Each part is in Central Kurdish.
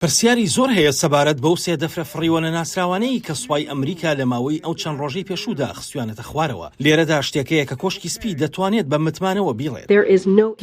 پرسیاری زۆر هەیە سەبارەت بەو سێ دەفرە فڕیوەنە ناسراوانەی کە سوپای ئەمریکا لە ماوەی ئەو چەند ڕۆژەی پێشوودا خستویانەتە خوارەوە. لێرەدا شتێکەیە کە کۆشکی سپی دەتوانێت بە متمانەوە بیڵێت.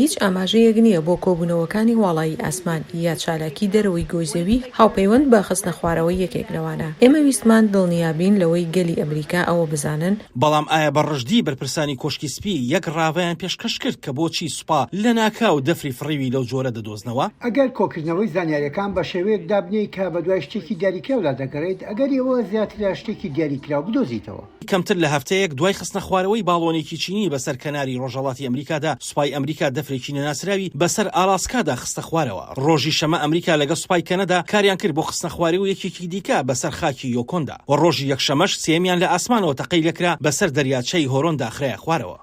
هیچ ئاماژەیەک نییە بۆ کۆبوونەوەکانی واڵایی ئاسمان یا چالاکی دەرەوەی گۆیزەوی هاوپەیوەند بە خستنە خوارەوەی یەکێک لەوانە. ئێمە ویستمان دڵنیابین لەوەی گەلی ئەمریکا ئەوە بزانن. بەڵام ئایا بەڕژدی بەرپرسانی کۆشکی سپی یەک ڕاوەیان پێشکەش کرد کە بۆچی سوپا لە ناکاو دەفری فڕیوی لەو جۆرە دەدۆزنەوە؟ ئەگەر کۆکردنەوەی زانیاریەکان بە شێوەیەک دابنێی کە بە دوای شتێکی دیاریکراولا دەگەڕێت، ئەگەر ئەوە زیاتر شتێکی دیاریکراو بدۆزیتەوە. کەمتر لە هەفتەیەک دوای خستنە خوارەوەی باڵۆنێکی چینی بەسەر کەناری ڕۆژهەڵاتی ئەمریکادا، سوپای ئەمریکا دەفرێکی نەناسراوی بەسەر ئالاسکادا خستە خوارەوە. ڕۆژی شەمە ئەمریکا لەگە سوپای کەنەدا کاریان کرد بۆ خستنە خواری و یەکێکی دیکە بەسەر خاکی یۆکۆندا و ڕۆژی یەکشەمەش سێمیان لە ئاسمانەوە تەقەی لەکرا بەسەر دەریاچەی هۆرۆندا خرایە خوارەوە.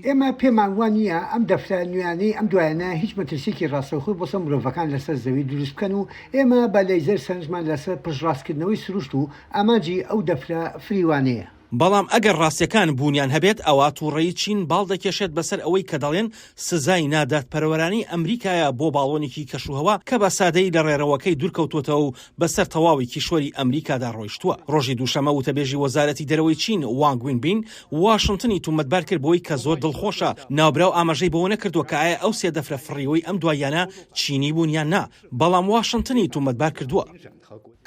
ئێمە پێمان وان نییە ئەم دەفرە نوێیانەی ئەم دوایانە هیچ مەترسێکی ڕاستەوخۆی بۆ سەر مرۆڤەکان لەسەر زەوی دروست بکەن و ئێمە بە لەیزەر سەرنجمان لەسەر پشتڕاستکردنەوەی سروشت و ئاماجی ئەو دەفرە فریوانەیە. بەڵام ئەگەر ڕاستیەکان بوونیان هەبێت ئەوە تووڕەیی چین باڵ دەکێشێت بەسەر ئەوەی کە دەڵێن سزای ناداتپەروەرانی ئەمریکایە بۆ باڵۆنێکی کەشوهەوا کە بە سادەی لە ڕێڕەوەکەی دوورکەوتوتەوە و بەسەر تەواوی کیشوەری ئەمریکادا ڕۆیشتووە. ڕۆژی دووشەمە وتەبێژی وەزارەتی دەرەوەی چین وانگ وینبین واشنتنی تومەتبار کرد بۆی کە زۆر دڵخۆشە ناوبراو ئاماژەی بەوە نەکردووە کە ئایا ئەو سێ دەفرە فڕیوەی ئەم دوایانە چینی بوون یان نا، بەڵام واشنتنی تومەتبار کردووە.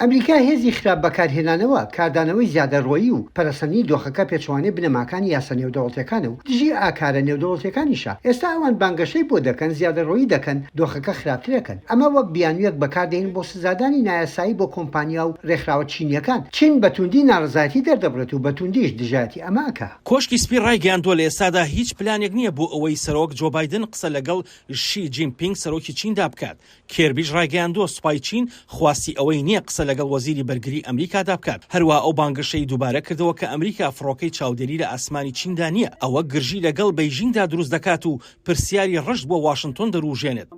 ئەمریکا هێزی خراپ بەکارهێنانەوە، کاردانەوەی زیادەڕۆیی و پەرەسەندنی دۆخەکە پێچوانەی بنەماکانی یاسا نێودەوڵەتیەکانە و دژی ئاکارە نێودەوڵەتیەکانیشە. ئێستا ئەوان بانگەشەی بۆ دەکەن زیادەڕۆیی دەکەن دۆخەکە خراپترەکەن. ئەمە وەک بیانوێک بەکاردێن بۆ سزادانی نایاسایی بۆ کۆمپانیا و ڕێکخراوە چینیەکان. چین بەتوندی ناڕزایەتی دەردەبرێت و بەتوندیش دژایەتی ئەماکە. کۆشکی سپی ڕایگەیاندووە لە ئێستادا هیچ پلانێک نییە بۆ ئەوەی سەرۆک جۆ بایدن قسە لەگەڵ شی جینپینگ سەرۆکی چیندا بکات. کێربیش ڕایگەیاندووە سوپای چین خواستی ئەوەی نییە قسە لەگەڵ وەزیری بەرگری ئەمریکادا بکات. هەروە ئەو بانگەشەی دووبارە کردەوە کە ئەمریکا فڕۆکەی چاودێری لە ئاسمانی چیندا نییە، ئەوە گرژی لەگەڵ بەیژینگدا دروست دەکات و پرسیاری ڕشت بۆ واشنتن دەروژێنێت.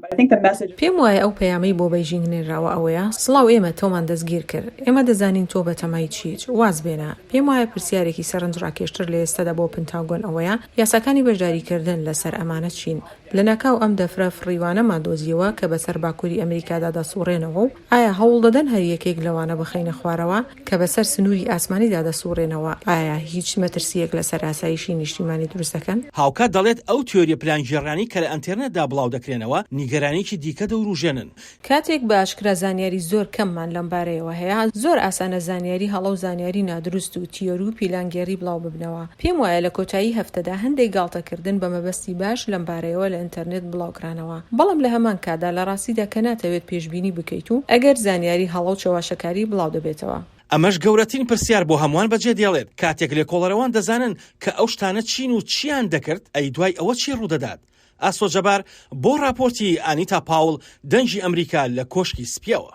پێم وایە ئەو پەیامەی بۆ بەیژینگ نێراوە ئەوەیە: سڵاو، ئێمە تۆمان دەستگیر کرد، ئێمە دەزانین تۆ بە تەمای چیت، واز بێنە. پێم وایە پرسیارێکی سەرنج ڕاکێشتر لە ئێستادا بۆ پنتاگۆن ئەوەیە یاساکانی بەشداریکردن لەسەر ئەمانە چین لە ناکاو ئەم دەفرە فڕیوانەمان دۆزیەوە کە بەسەر باکووری ئەمریکادا دەسوڕێنەوە و ئایا هەوڵ دەدەن هەر یەکێک لەوانە بخەینە خوارەوە کە بەسەر سنووری ئاسمانیدا دەسوڕێنەوە؟ ئایا هیچ مەترسیەک لەسەر ئاسایشی نیشتیمانی دروست دەکەن؟ هاوکات دەڵێت ئەو تیۆریە پلانگێڕانی کە لە ئەنتێرنێتدا بڵاو دەکرێنەوە نیگەرانێکی دیکە دەوروژێنن. کاتێک بە ئاشکرا زانیاری زۆر کەممان لەم بارەیەوە هەیە، زۆر ئاسانە زانیاری هەڵە و زانیاری نادروست و تیۆری و پیلانگێڕی بڵاو ببنەوە. پێم وایە لە کۆتایی هەفتەدا هەندێک گاڵتەکردن بە مەبەستی باش لەم بارەیەوە لە ئینتەرنێت بڵاوکرانەوە. بەڵام لە هەمان کادا لە ڕاستیدا کە ناتەوێت پێشبینی بکەیت و ئەگەر زانیاری هەڵە و چەواشەکاری بڵاو دەبێتەوە. ئەمەش گەورەترین پرسیار بۆ هەمووان بەجێ دێڵێت. کاتێک لێکۆڵەرەوان دەزانن کە ئەو شتانە چین و چیان دەکرد، ئەی دوای ئەوە چی ڕوودەدات؟ ئاسۆ جەبار بۆ راپۆرتی ئانیتا پاوڵ، دەنگی ئەمریکا لە کۆشکی سپیەوە.